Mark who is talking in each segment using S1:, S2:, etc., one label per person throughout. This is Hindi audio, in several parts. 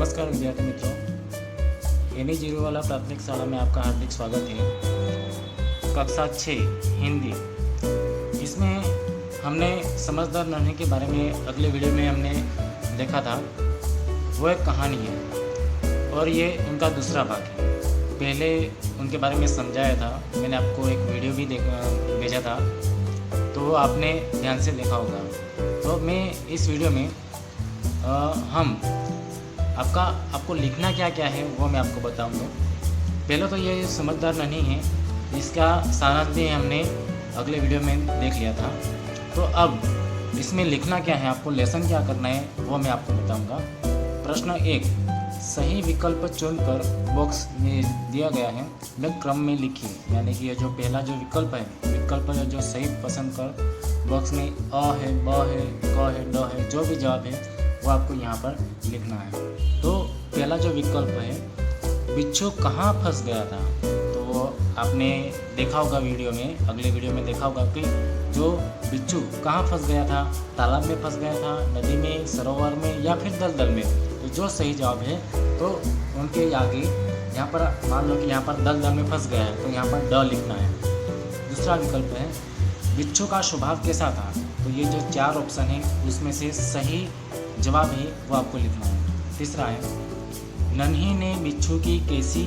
S1: नमस्कार विद्यार्थी मित्रों, एनी जीरो वाला प्राथमिक शाला में आपका हार्दिक स्वागत है। कक्षा 6 हिंदी, इसमें हमने समझदार नन्ही के बारे में अगले वीडियो में हमने देखा था। वो एक कहानी है और ये उनका दूसरा भाग है। पहले उनके बारे में समझाया था, मैंने आपको एक वीडियो भी भेजा था, तो आपने ध्यान से देखा होगा। तो मैं इस वीडियो में हम आपको लिखना क्या क्या है वो मैं आपको बताऊंगा। पहले तो ये समझदार नन्ही है, इसका सारांश भी हमने अगले वीडियो में देख लिया था। तो अब इसमें लिखना क्या है, आपको लेसन क्या करना है वो मैं आपको बताऊंगा। प्रश्न 1, सही विकल्प चुनकर बॉक्स में दिया गया है में क्रम में लिखिए। यानी कि ये जो पहला जो विकल्प है जो सही पसंद कर बॉक्स में अ है, ब है, क है, ड है, जो भी जवाब है वो आपको यहाँ पर लिखना है। तो पहला जो विकल्प है, बिच्छू कहाँ फंस गया था। तो आपने देखा होगा वीडियो में, अगले वीडियो में देखा होगा कि जो बिच्छू कहाँ फंस गया था, तालाब में फंस गया था, नदी में, सरोवर में या फिर दलदल में। तो जो सही जवाब है तो उनके आगे यहाँ पर मान लो कि यहाँ पर दलदल में फंस गया है तो यहाँ पर ड लिखना है। दूसरा विकल्प है, बिच्छू का स्वभाव कैसा था। तो ये जो 4 ऑप्शन है उसमें से सही जवाब है वो आपको लिखना है। तीसरा है, नन्ही ने बिच्छू की कैसी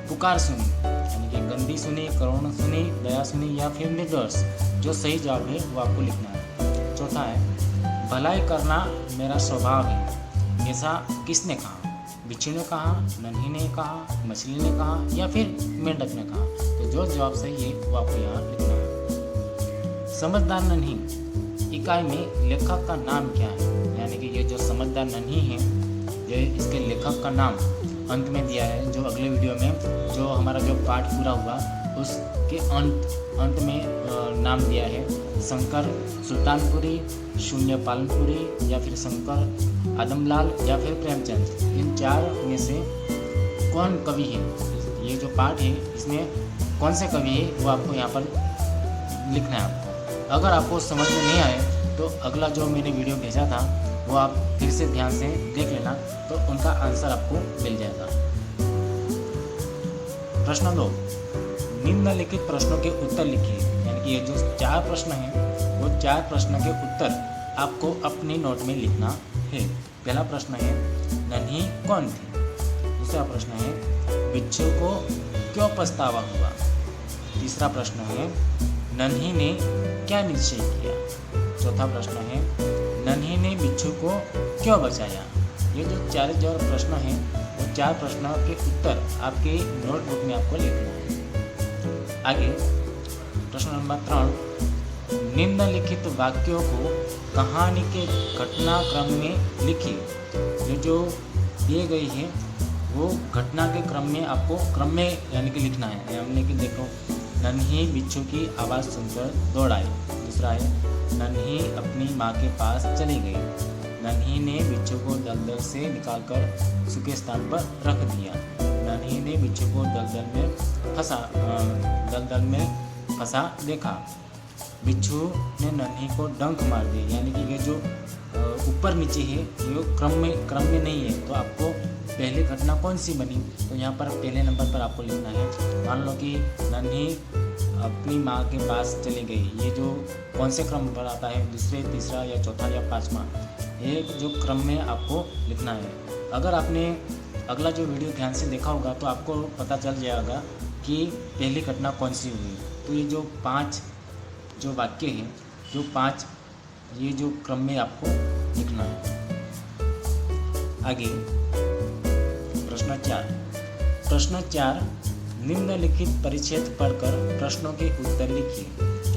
S1: पुकार सुनी। यानी कि गंदी सुनी, करुण सुनी, दया सुनी या फिर निर्दोष। जो सही जवाब है वो आपको लिखना है। चौथा है, भलाई करना मेरा स्वभाव है, ऐसा किसने कहा। बिच्छू ने कहा, नन्ही ने कहा, मछली ने कहा या फिर मेंढक ने कहा। तो जो जवाब सही है वो आपको यहाँ लिखना है। समझदार नन्ही इकाई में लेखक का नाम क्या है। यानी कि ये जो समझदार नन्ही है, ये इसके लेखक का नाम अंत में दिया है। जो अगले वीडियो में जो हमारा जो पाठ पूरा हुआ उसके अंत में नाम दिया है। शंकर सुल्तानपुरी, शून्य पालनपुरी या फिर शंकर आदमलाल या फिर प्रेमचंद। इन 4 में से कौन कवि है। ये जो पाठ है इसमें कौन से कवि है वो आपको यहाँ पर लिखना है आपको। अगर आपको समझ में नहीं आए तो अगला जो मैंने वीडियो भेजा था वो आप फिर से ध्यान से देख लेना, तो उनका आंसर आपको मिल जाएगा। प्रश्न 2, निम्नलिखित प्रश्नों के उत्तर लिखिए। यानी कि ये जो 4 प्रश्न हैं वो 4 प्रश्न के उत्तर आपको अपनी नोट में लिखना है। पहला प्रश्न है, नन्ही कौन थी। दूसरा प्रश्न है, बिच्छू को क्यों पछतावा हुआ। तीसरा प्रश्न है, नन्ही ने क्या निश्चय किया। चौथा प्रश्न है, नन्ही ने बिच्छू को क्यों बचाया। ये जो 4 प्रश्न हैं वो 4 प्रश्नों के उत्तर आपके नोटबुक में आपको लिखना है। आगे प्रश्न नंबर 3, निम्नलिखित वाक्यों को कहानी के घटनाक्रम में लिखिए। ये जो दिए गई है वो घटना के क्रम में आपको क्रम में यानी कि लिखना है। यानी कि देखो, नन्ही बिच्छू की आवाज़ सुनकर दौड़ आई। दूसरा है, नन्ही अपनी माँ के पास चली गई। नन्ही ने बिच्छू को दलदल से निकालकर सूखे स्थान पर रख दिया। नन्ही ने बिच्छू को दलदल में फंसा देखा। बिच्छू ने नन्ही को डंक मार दी। यानी कि ये जो ऊपर नीचे है ये क्रम में नहीं है। तो आपको पहली घटना कौन सी बनी, तो यहाँ पर पहले नंबर पर आपको लिखना है। मान लो कि नन्ही अपनी माँ के पास चली गई। ये जो कौन से क्रम पर आता है, दूसरे, तीसरा या चौथा या 5वां, ये जो क्रम में आपको लिखना है। अगर आपने अगला जो वीडियो ध्यान से देखा होगा तो आपको पता चल जाएगा कि पहली घटना कौन सी हुई। तो ये जो 5 जो वाक्य हैं, जो 5 ये जो क्रम में आपको लिखना है। आगे प्रश्न 4, निम्नलिखित परिच्छेद पढ़कर प्रश्नों के उत्तर लिखिए।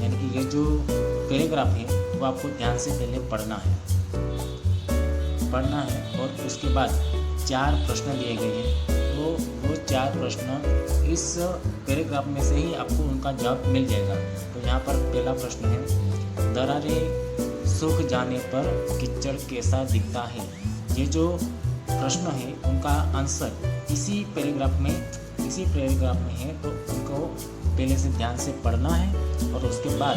S1: यानी कि ये जो पैराग्राफ है वो आपको ध्यान से पहले पढ़ना है और उसके बाद 4 प्रश्न दिए गए हैं। तो वो 4 प्रश्न इस पैराग्राफ में से ही आपको उनका जवाब मिल जाएगा। तो यहाँ पर पहला प्रश्न है, दरारें सूख जाने पर कीचड़ कैसा दिखता है। ये जो प्रश्न है उनका आंसर इसी पैराग्राफ में है। तो उनको पहले से ध्यान से पढ़ना है और उसके बाद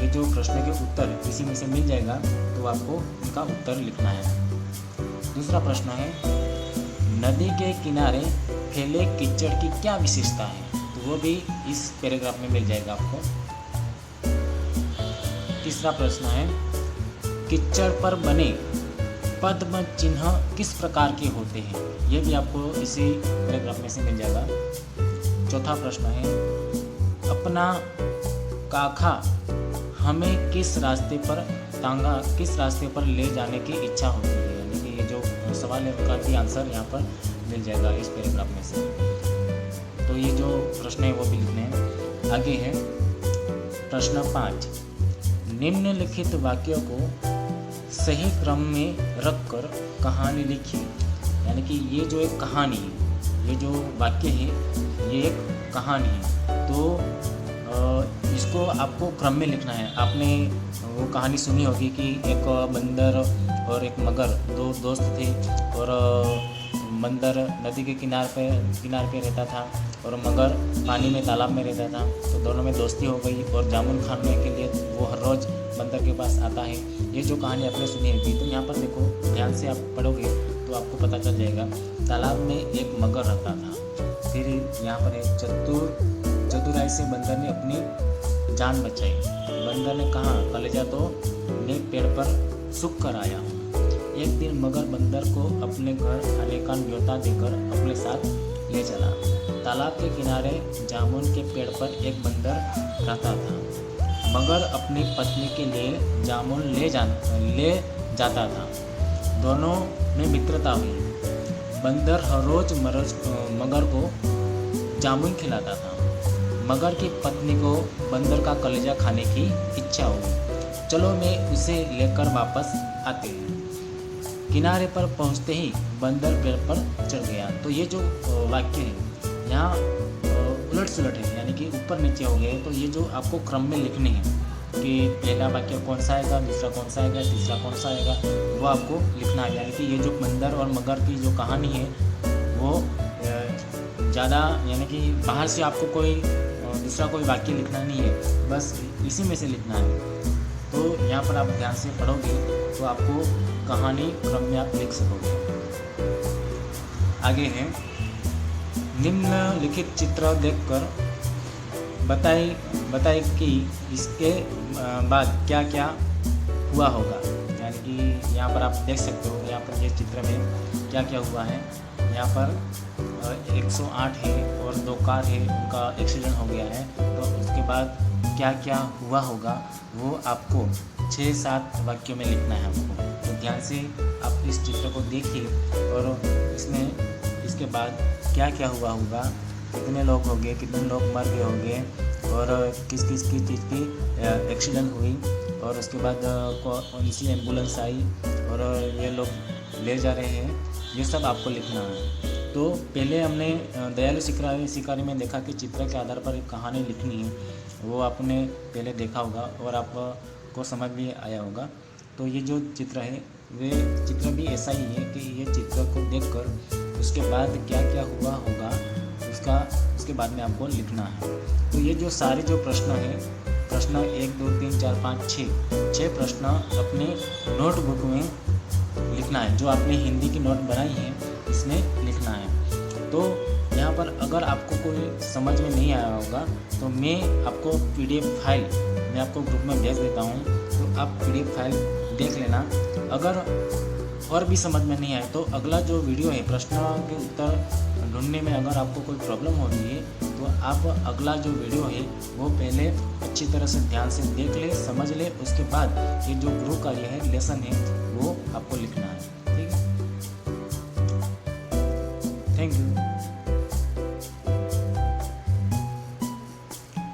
S1: ये जो प्रश्न के उत्तर इसी में से मिल जाएगा तो आपको उनका उत्तर लिखना है। दूसरा प्रश्न है, नदी के किनारे फैले कीचड़ की क्या विशेषता है, तो वो भी इस पैराग्राफ में मिल जाएगा आपको। तीसरा प्रश्न है, कीचड़ पर बने पद्म चिन्ह किस प्रकार के होते हैं, ये भी आपको इसी पैराग्राफ में से मिल जाएगा। चौथा प्रश्न है, अपना काका हमें किस रास्ते पर ले जाने की इच्छा होती है, यानी कि ये जो सवाल है उनका भी आंसर यहाँ पर मिल जाएगा इस पैराग्राफ में से। तो ये जो प्रश्न है वो भी लिखने हैं। आगे है प्रश्न 5, निम्नलिखित वाक्यों को सही क्रम में रखकर कहानी लिखिए, यानी कि ये जो एक कहानी है, ये जो वाक्य है ये एक कहानी है, तो इसको आपको क्रम में लिखना है। आपने वो कहानी सुनी होगी कि एक बंदर और एक मगर दो दोस्त थे, और बंदर नदी के किनारे पे रहता था और मगर पानी में तालाब में रहता था। तो दोनों में दोस्ती हो गई और जामुन खाने के लिए वो हर रोज़ बंदर के पास आता है। ये जो कहानी आपने सुनी होगी, तो यहाँ पर देखो, ध्यान से आप पढ़ोगे तो आपको पता चल जाएगा। तालाब में एक मगर रहता था, फिर यहाँ पर एक चतुराई से बंदर ने अपनी जान बचाई। बंदर ने कहा, कलेजा तो मैं पेड़ पर सूख कर आया हूँ। एक दिन मगर बंदर को अपने घर खाने का न्योता देकर अपने साथ ले चला। तालाब के किनारे जामुन के पेड़ पर एक बंदर रहता था। मगर अपनी पत्नी के लिए जामुन ले जाता था। दोनों में मित्रता हुई। बंदर हर रोज मगर को जामुन खिलाता था। मगर की पत्नी को बंदर का कलेजा खाने की इच्छा हुई। चलो मैं उसे लेकर वापस आते हैं। किनारे पर पहुंचते ही बंदर पेड़ पर चढ़ गया। तो ये जो वाक्य है यहाँ उलट सुलट है, यानी कि ऊपर नीचे हो गए। तो ये जो आपको क्रम में लिखने हैं कि पहला वाक्य कौन सा आएगा, दूसरा कौन सा आएगा, तीसरा कौन सा आएगा, वो आपको लिखना है। यानी कि ये जो बंदर और मगर की जो कहानी है वो ज़्यादा, यानी कि बाहर से आपको कोई दूसरा कोई वाक्य लिखना नहीं है, बस इसी में से लिखना है। तो यहाँ पर आप ध्यान से पढ़ोगे तो आपको कहानी क्रम में आप लिख सकोगे। आगे है, निम्नलिखित चित्र देखकर बताइए कि इसके बाद क्या क्या हुआ होगा। यानी कि यहाँ पर आप देख सकते हो, यहाँ पर ये चित्र में क्या क्या हुआ है। यहाँ पर 108 है और 2 कार है, उनका एक्सीडेंट हो गया है। तो उसके बाद क्या क्या हुआ होगा वो आपको 6-7 वाक्यों में लिखना है आपको। तो ध्यान से आप इस चित्र को देखिए और इसके बाद क्या क्या हुआ होगा, कितने लोग हो गए, कितने लोग मर गए होंगे और किस किस की चीज़ की एक्सीडेंट हुई, और उसके बाद कौन सी एम्बुलेंस आई और ये लोग ले जा रहे हैं, ये सब आपको लिखना है। तो पहले हमने दयालु शिकारी में देखा कि चित्र के आधार पर एक कहानी लिखनी है, वो आपने पहले देखा होगा और आपको समझ भी आया होगा। तो ये जो चित्र है वे चित्र भी ऐसा ही है कि ये चित्र को देखकर उसके बाद क्या क्या हुआ होगा उसके बाद में आपको लिखना है। तो ये जो सारे जो प्रश्न हैं, प्रश्न 1 2 3 4 5 6 प्रश्न अपने नोटबुक में लिखना है। जो आपने हिंदी की नोट बनाई है इसमें लिखना है। तो यहाँ पर अगर आपको कोई समझ में नहीं आया होगा तो मैं आपको PDF फाइल मैं आपको ग्रुप में भेज देता हूँ, तो आप PDF फाइल देख लेना। अगर और भी समझ में नहीं आए तो अगला जो वीडियो है प्रश्न के उत्तर ढूंढने में अगर आपको कोई प्रॉब्लम हो रही है तो आप अगला जो वीडियो है वो पहले अच्छी तरह से ध्यान से देख ले, समझ ले, उसके बाद ये जो गृह कार्य है, लेसन है, वो आपको लिखना है। ठीक है, थैंक यू।